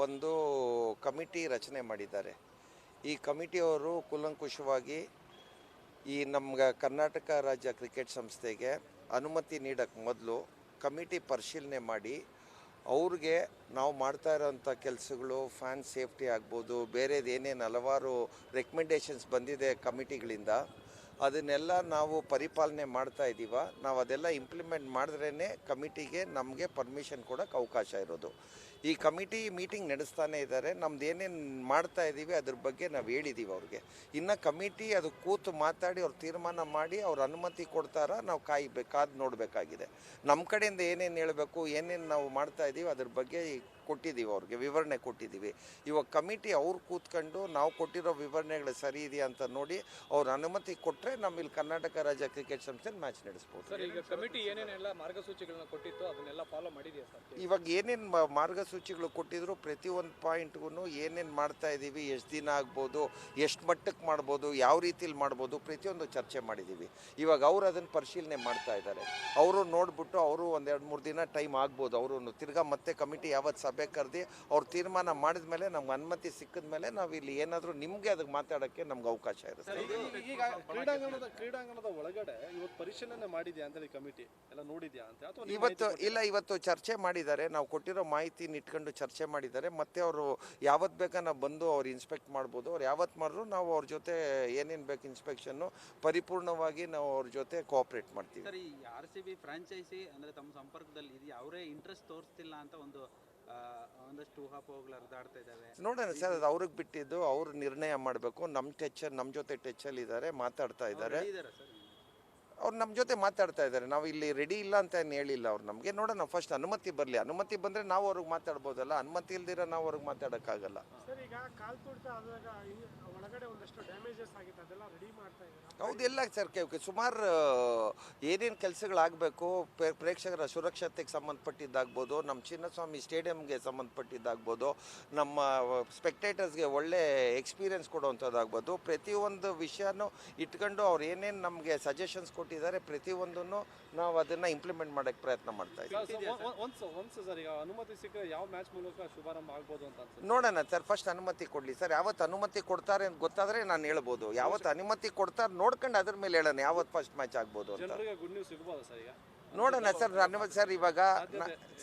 ಒಂದು ಕಮಿಟಿ ರಚನೆ ಮಾಡಿದ್ದಾರೆ. ಈ ಕಮಿಟಿಯವರು ಕೂಲಂಕುಷವಾಗಿ ಈ ನಮ್ಮ ಕರ್ನಾಟಕ ರಾಜ್ಯ ಕ್ರಿಕೆಟ್ ಸಂಸ್ಥೆಗೆ ಅನುಮತಿ ನೀಡೋಕ್ಕೆ ಮೊದಲು ಕಮಿಟಿ ಪರಿಶೀಲನೆ ಮಾಡಿ ಅವ್ರಿಗೆ ನಾವು ಮಾಡ್ತಾ ಇರೋಂಥ ಕೆಲಸಗಳು ಫ್ಯಾನ್ ಸೇಫ್ಟಿ ಆಗ್ಬೋದು, ಬೇರೆದು ಏನೇನು ಹಲವಾರು ರೆಕಮೆಂಡೇಷನ್ಸ್ ಬಂದಿದೆ ಕಮಿಟಿಗಳಿಂದ, ಅದನ್ನೆಲ್ಲ ನಾವು ಪರಿಪಾಲನೆ ಮಾಡ್ತಾ ಇದ್ದೀವ. ನಾವು ಅದೆಲ್ಲ ಇಂಪ್ಲಿಮೆಂಟ್ ಮಾಡಿದ್ರೇ ಕಮಿಟಿಗೆ ನಮಗೆ ಪರ್ಮಿಷನ್ ಕೊಡೋಕ್ಕೆ ಅವಕಾಶ ಇರೋದು. ಈ ಕಮಿಟಿ ಮೀಟಿಂಗ್ ನಡೆಸ್ತಾನೆ ಇದ್ದಾರೆ. ನಮ್ದು ಏನೇನು ಮಾಡ್ತಾ ಇದ್ದೀವಿ ಅದ್ರ ಬಗ್ಗೆ ನಾವು ಹೇಳಿದ್ದೀವಿ ಅವ್ರಿಗೆ. ಇನ್ನು ಕಮಿಟಿ ಅದು ಕೂತು ಮಾತಾಡಿ ಅವ್ರು ತೀರ್ಮಾನ ಮಾಡಿ ಅವ್ರ ಅನುಮತಿ ಕೊಡ್ತಾರ ನಾವು ಕಾದು ನೋಡಬೇಕಾಗಿದೆ. ನಮ್ಮ ಕಡೆಯಿಂದ ಏನೇನು ಹೇಳಬೇಕು, ಏನೇನು ನಾವು ಮಾಡ್ತಾ ಇದ್ದೀವಿ ಅದ್ರ ಬಗ್ಗೆ ಕೊಟ್ಟಿದ್ದೀವಿ, ಅವ್ರಿಗೆ ವಿವರಣೆ ಕೊಟ್ಟಿದ್ದೀವಿ. ಇವಾಗ ಕಮಿಟಿ ಅವ್ರು ಕೂತ್ಕೊಂಡು ನಾವು ಕೊಟ್ಟಿರೋ ವಿವರಣೆಗಳು ಸರಿ ಇದೆಯಾ ಅಂತ ನೋಡಿ ಅವ್ರ ಅನುಮತಿ ಕೊಟ್ಟರೆ ನಮ್ಮ ಇಲ್ಲಿ ಕರ್ನಾಟಕ ರಾಜ್ಯ ಕ್ರಿಕೆಟ್ ಸಂಸ್ಥೆ ಮ್ಯಾಚ್ ನಡೆಸ್ಬೋದು. ಸರ್, ಈಗ ಕಮಿಟಿ ಏನೇನೆಲ್ಲ ಮಾರ್ಗಸೂಚಿಗಳನ್ನ ಕೊಟ್ಟಿತ್ತು ಅದನ್ನೆಲ್ಲ ಫಾಲೋ ಮಾಡಿದೆಯಾ ಸರ್? ಇವಾಗ ಏನೇನು ಮಾರ್ಗಸೂಚಿಗಳು ಕೊಟ್ಟಿದ್ರು ಪ್ರತಿಯೊಂದು ಪಾಯಿಂಟ್ಗೂ ಏನೇನು ಮಾಡ್ತಾ ಇದ್ದೀವಿ, ಎಷ್ಟು ದಿನ ಆಗ್ಬೋದು, ಎಷ್ಟು ಮಟ್ಟಕ್ಕೆ ಮಾಡ್ಬೋದು, ಯಾವ ರೀತಿಲಿ ಮಾಡ್ಬೋದು, ಪ್ರತಿಯೊಂದು ಚರ್ಚೆ ಮಾಡಿದ್ದೀವಿ. ಇವಾಗ ಅವರು ಅದನ್ನು ಪರಿಶೀಲನೆ ಮಾಡ್ತಾ ಇದ್ದಾರೆ. ಅವರು ನೋಡಿಬಿಟ್ಟು ಅವರು ಒಂದು 2-3 ದಿನ ಟೈಮ್ ಆಗ್ಬೋದು. ಅವರು ತಿರ್ಗಾ ಮತ್ತೆ ಕಮಿಟಿ ಯಾವತ್ತು ಸಭೆ ಕರೆದಿ ಅವ್ರು ತೀರ್ಮಾನ ಮಾಡಿದ ಮೇಲೆ ನಮ್ಗೆ ಅನುಮತಿ ಸಿಕ್ಕಿದ ಮೇಲೆ ನಾವು ಇಲ್ಲಿ ಏನಾದರೂ ನಿಮಗೆ ಅದಕ್ಕೆ ಮಾತಾಡೋಕ್ಕೆ ನಮ್ಗೆ ಅವಕಾಶ ಇರುತ್ತೆ. ಈಗ ಕ್ರೀಡಾಂಗಣದ ಒಳಗಡೆ ಇವತ್ತು ಪರಿಶೀಲನೆ ಮಾಡಿದ್ಯಾ ಅಂತೇಳಿ ಕಮಿಟಿ ಎಲ್ಲ ನೋಡಿದ್ಯಾ ಅಂತ? ಇವತ್ತು ಚರ್ಚೆ ಮಾಡಿದ್ದಾರೆ. ನಾವು ಕೊಟ್ಟಿರೋ ಮಾಹಿತಿನ ಇಟ್ಕೊಂಡು ಚರ್ಚೆ ಮಾಡಿದ್ದಾರೆ. ಮತ್ತೆ ಅವರು ಯಾವತ್ತು ಬೇಕಾ ನಾವು ಬಂದು ಅವ್ರು ಇನ್ಸ್ಪೆಕ್ಟ್ ಮಾಡ್ಬೋದು. ಅವ್ರು ಯಾವತ್ತು ಮಾಡಿದ್ರು ನಾವು ಅವ್ರ ಜೊತೆ ಏನೇನು ಬೇಕು ಇನ್ಸ್ಪೆಕ್ಷನ್ನು ಪರಿಪೂರ್ಣವಾಗಿ ನಾವು ಅವ್ರ ಜೊತೆ ಕೋಆಪ್ರೇಟ್ ಮಾಡ್ತೀವಿ. ಸರ್, ಈ RCB ಫ್ರಾಂಚೈಸಿ ಅಂದರೆ ತಮ್ಮ ಸಂಪರ್ಕದಲ್ಲಿ ಇದೆಯಾ? ಅವರೇ ಇಂಟ್ರೆಸ್ಟ್ ತೋರಿಸ್ತಿಲ್ಲ ಅಂತ ಒಂದಷ್ಟು ಊಹಾಪೋಹಗಳು ಹರಿದಾಡ್ತಾ ಇದ್ದಾವೆ. ನೋಡೋಣ ಸರ್, ಅದು ಅವ್ರಿಗೆ ಬಿಟ್ಟಿದ್ದು, ಅವ್ರು ನಿರ್ಣಯ ಮಾಡಬೇಕು. ನಮ್ಮ ಜೊತೆ ಟಚ್ಚಲ್ಲಿ ಇದ್ದಾರೆ, ಮಾತಾಡ್ತಾ ಇದ್ದಾರೆ. ಅವ್ರು ನಮ್ಮ ಜೊತೆ ಮಾತಾಡ್ತಾ ಇದ್ದಾರೆ. ನಾವು ಇಲ್ಲಿ ರೆಡಿ ಇಲ್ಲ ಅಂತ ಏನು ಹೇಳಿಲ್ಲ ಅವ್ರು ನಮಗೆ. ನೋಡೋಣ, ಫಸ್ಟ್ ಅನುಮತಿ ಬರಲಿ. ಅನುಮತಿ ಬಂದರೆ ನಾವು ಅವ್ರಿಗೆ ಮಾತಾಡ್ಬೋದಲ್ಲ. ಅನುಮತಿ ಇಲ್ದಿರ ನಾವು ಅವ್ರಿಗೆ ಮಾತಾಡೋಕ್ಕಾಗಲ್ಲ. ಹೌದು, ಎಲ್ಲ ಸರ್ ಸುಮಾರು ಏನೇನು ಕೆಲಸಗಳಾಗಬೇಕು, ಪ್ರೇಕ್ಷಕರ ಸುರಕ್ಷತೆಗೆ ಸಂಬಂಧಪಟ್ಟಿದ್ದಾಗ್ಬೋದು, ನಮ್ಮ ಚಿನ್ನಸ್ವಾಮಿ ಸ್ಟೇಡಿಯಂಗೆ ಸಂಬಂಧಪಟ್ಟಿದ್ದಾಗ್ಬೋದು, ನಮ್ಮ ಸ್ಪೆಕ್ಟೇಟರ್ಸ್ಗೆ ಒಳ್ಳೆ ಎಕ್ಸ್ಪೀರಿಯನ್ಸ್ ಕೊಡುವಂಥದ್ದಾಗ್ಬೋದು, ಪ್ರತಿಯೊಂದು ವಿಷಯನೂ ಇಟ್ಕೊಂಡು ಅವ್ರು ಏನೇನು ನಮಗೆ ಸಜೆಷನ್ಸ್ ಕೊಟ್ಟಿದ್ದಾರೆ ಪ್ರತಿಯೊಂದನ್ನು ನಾವು ಅದನ್ನು ಇಂಪ್ಲಿಮೆಂಟ್ ಮಾಡೋಕ್ಕೆ ಪ್ರಯತ್ನ ಮಾಡ್ತಾ ಇದ್ದೀವಿ. ಅನುಮತಿ ಸಿಕ್ಕರೆ ಯಾವ ಮ್ಯಾಚ್ ಮೂಲಕ ಶುಭಾರಂಭ ಆಗ್ಬೋದು ಅಂತ ನೋಡೋಣ ಸರ್, ಫಸ್ಟ್ ಅನುಮತಿ ಕೊಡಲಿ ಸರ್. ಯಾವತ್ತು ಅನುಮತಿ ಕೊಡ್ತಾರೆ ಅಂತ ಗೊತ್ತಾದರೆ ನಾನು ಹೇಳ್ಬೋದು. ಯಾವತ್ತು ಅನುಮತಿ ಕೊಡ್ತಾರೆ ನೋಡ್ಕೊಂಡು ಅದ್ರ ಮೇಲೆ ಹೇಳೋಣ ಯಾವತ್ತು ಫಸ್ಟ್ ಮ್ಯಾಚ್ ಆಗ್ಬೋದು ಅಂತ. ಗುಡ್ ನ್ಯೂಸ್ ಸಿಗ್ಬೋದಾ ಸರ್ ಈಗ? ನೋಡೋಣ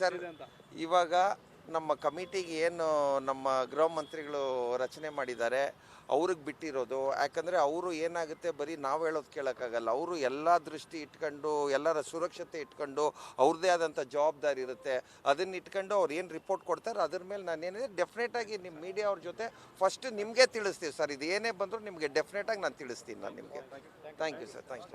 ಸರ್. ಇವಾಗ ನಮ್ಮ ಕಮಿಟಿಗೆ ಏನು ನಮ್ಮ ಗೃಹ ಮಂತ್ರಿಗಳು ರಚನೆ ಮಾಡಿದ್ದಾರೆ ಅವ್ರಿಗೆ ಬಿಟ್ಟಿರೋದು. ಯಾಕಂದರೆ ಅವರು ಏನಾಗುತ್ತೆ, ಬರೀ ನಾವು ಹೇಳೋದು ಕೇಳೋಕ್ಕಾಗಲ್ಲ. ಅವರು ಎಲ್ಲ ದೃಷ್ಟಿ ಇಟ್ಕೊಂಡು, ಎಲ್ಲರ ಸುರಕ್ಷತೆ ಇಟ್ಕೊಂಡು ಅವ್ರದ್ದೇ ಆದಂಥ ಜವಾಬ್ದಾರಿ ಇರುತ್ತೆ. ಅದನ್ನ ಇಟ್ಕೊಂಡು ಅವ್ರು ಏನು ರಿಪೋರ್ಟ್ ಕೊಡ್ತಾರೆ ಅದ್ರ ಮೇಲೆ ನಾನು ಏನಿದೆ ಡೆಫಿನೆಟಾಗಿ ನಿಮ್ಮ ಮೀಡಿಯಾ ಅವ್ರ ಜೊತೆ ಫಸ್ಟ್ ನಿಮಗೆ ತಿಳಿಸ್ತೀವಿ ಸರ್. ಇದು ಏನೇ ಬಂದರೂ ನಿಮಗೆ ಡೆಫಿನೆಟಾಗಿ ನಾನು ತಿಳಿಸ್ತೀನಿ. ನಾನು ನಿಮಗೆ thank you sir. Thank you.